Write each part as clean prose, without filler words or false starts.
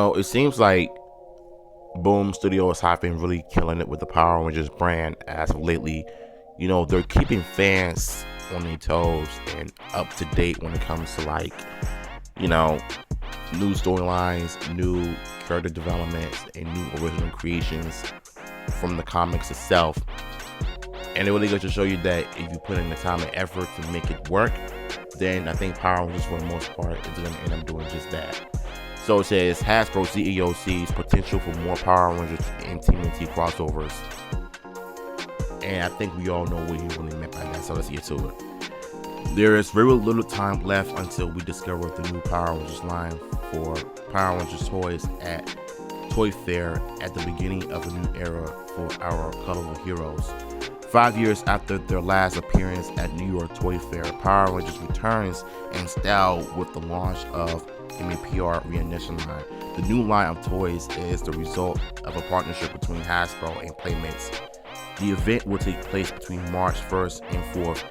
It seems like Boom Studios have been really killing it with the Power Rangers brand as of lately. They're keeping fans on their toes and up to date when it comes to you know, new storylines, new character developments, and new original creations from the comics itself. And it really goes to show you that if you put in the time and effort to make it work, then I think Power Rangers, for the most part, is going to end up doing just that. So it says Hasbro CEO sees potential for more Power Rangers and TMNT crossovers. And I think we all know what he really meant by that, so let's get to it. There is very little time left until we discover the new Power Rangers line for Power Rangers toys at Toy Fair at the beginning of a new era for our colorful heroes. 5 years after their last appearance at New York Toy Fair, Power Rangers returns in style with the launch of MMPR Reignition line. The new line of toys is the result of a partnership between Hasbro and Playmates. The event will take place between March 1st and 4th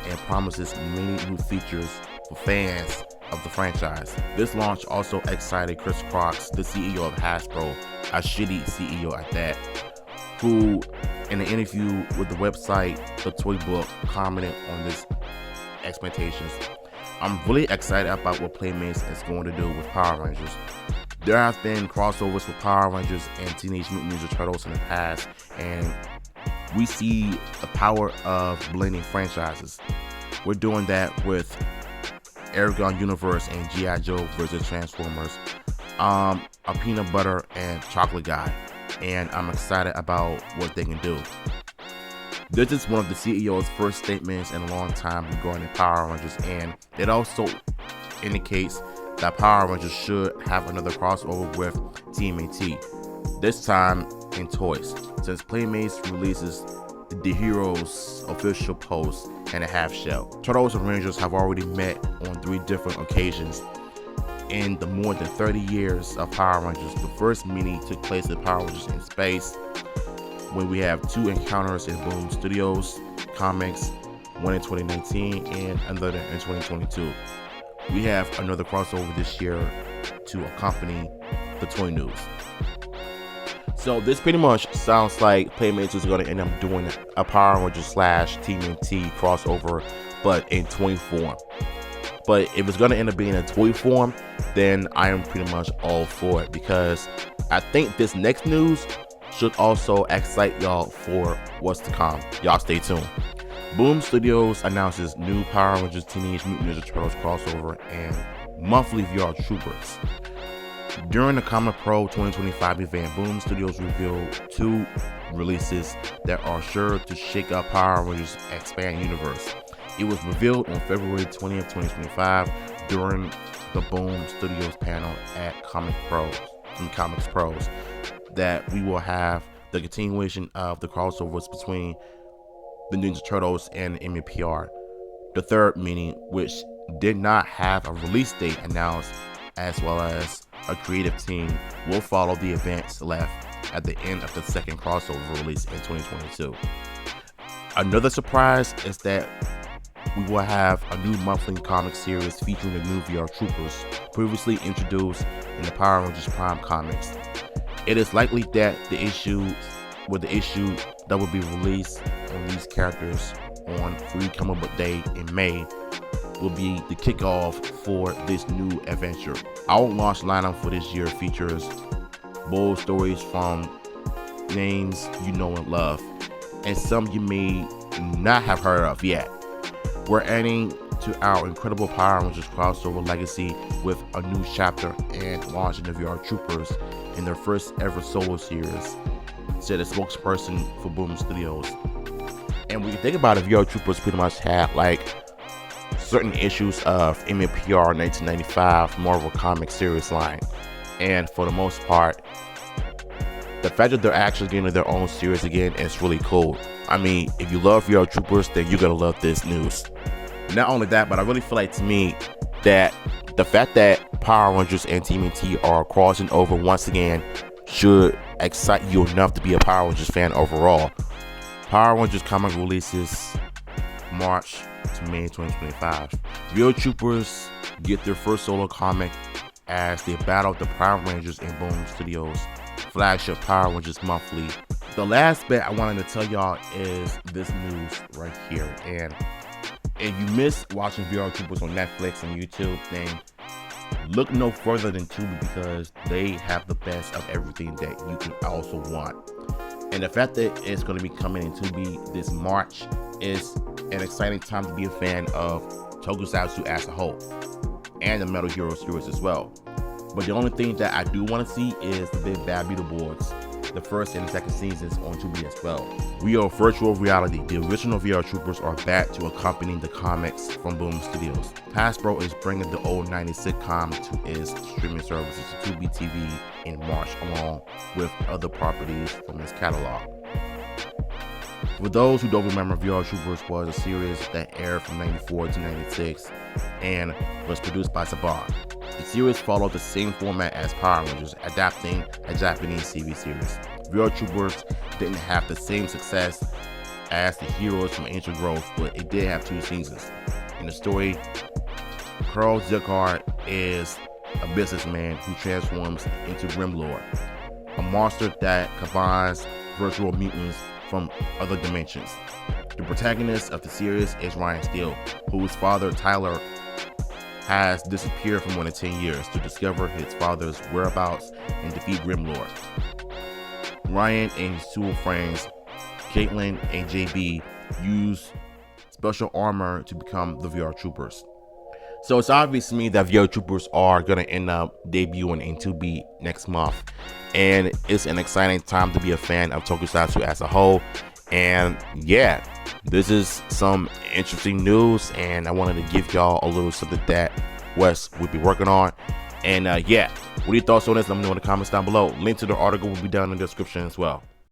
and promises many new features for fans of the franchise. This launch also excited Chris Crox, the CEO of Hasbro, a shitty CEO at that, who in an interview with the website The Toy Book commented on this expectations. I'm really excited about what Playmates is going to do with Power Rangers. There have been crossovers with Power Rangers and Teenage Mutant Ninja Turtles in the past, and we see the power of blending franchises. We're doing that with Aragon Universe and G.I. Joe versus Transformers, a peanut butter and chocolate guy, and I'm excited about what they can do. This is one of the CEO's first statements in a long time regarding Power Rangers, and it also indicates that Power Rangers should have another crossover with TMNT, this time in toys, since Playmates releases the Heroes official post and a half shell. Turtles and Rangers have already met on 3 different occasions in the more than 30 years of Power Rangers. The first meeting took place at Power Rangers in Space, when we have 2 encounters in Boom Studios comics, one in 2019 and another in 2022. We have another crossover this year to accompany the toy news. So this pretty much sounds like Playmates is going to end up doing a Power Rangers / TMNT crossover, but in toy form. But if it's going to end up being in toy form, then I am pretty much all for it, because I think this next news should also excite y'all for what's to come. Y'all stay tuned. Boom Studios announces new Power Rangers Teenage Mutant Ninja Turtles crossover and monthly VR Troopers. During the Comic Pro 2025 event, Boom Studios revealed 2 releases that are sure to shake up Power Rangers Expand Universe. It was revealed on February 20th, 2025 during the Boom Studios panel at Comics Pros that we will have the continuation of the crossovers between the Ninja Turtles and MMPR. The third meeting, which did not have a release date announced, as well as a creative team, will follow the events left at the end of the second crossover release in 2022. Another surprise is that we will have a new monthly comic series featuring the new VR Troopers previously introduced in the Power Rangers Prime comics. It is likely that the issue that will be released on these characters on Free Comic Book Day in May will be the kickoff for this new adventure. Our launch lineup for this year features bold stories from names you know and love, and some you may not have heard of yet. We're adding to our incredible Power Rangers crossover legacy with a new chapter and launching the VR Troopers in their first ever solo series, said a spokesperson for Boom Studios. And when you think about it, VR Troopers pretty much had certain issues of MMPR 1995 Marvel Comics series line, and for the most part, the fact that they're actually getting their own series again is really cool. I mean, if you love VR Troopers, then you're gonna love this news. Not only that, but I really feel like, to me, that the fact that Power Rangers and TMNT are crossing over once again should excite you enough to be a Power Rangers fan overall. Power Rangers comic releases March to May 2025. VR Troopers get their first solo comic as they battle the Power Rangers in Boom Studios' flagship Power Rangers Monthly. The last bit I wanted to tell y'all is this news right here. And if you miss watching VR Troopers on Netflix and YouTube, then look no further than Tubi, because they have the best of everything that you can also want. And the fact that it's going to be coming in Tubi this March is an exciting time to be a fan of Tokusatsu as a whole, and the Metal Hero series as well. But the only thing that I do want to see is the Big Bad Beetleborgs, the first and second seasons on Tubi as well. We are virtual reality. The original VR Troopers are back to accompanying the comics from Boom Studios. Hasbro is bringing the old 90s sitcom to its streaming services, Tubi TV, in March, along with other properties from its catalog. For those who don't remember, VR Troopers was a series that aired from 94 to 96 and was produced by Saban. The series followed the same format as Power Rangers, adapting a Japanese TV series. VR Troopers didn't have the same success as the heroes from Ancient Growth, but it did have 2 seasons. In the story, Carl Zicard is a businessman who transforms into Grimlord, a monster that combines virtual mutants from other dimensions. The protagonist of the series is Ryan Steele, whose father Tyler has disappeared for more than 10 years to discover his father's whereabouts and defeat Grimlord. Ryan and his 2 friends, Caitlin and JB, use special armor to become the VR Troopers. So it's obvious to me that VR Troopers are going to end up debuting in Tubi next month. And it's an exciting time to be a fan of Tokusatsu as a whole. And yeah, this is some interesting news, and I wanted to give y'all a little something that Wes would be working on. And yeah, what are your thoughts on this? Let me know in the comments down below. Link to the article will be down in the description as well.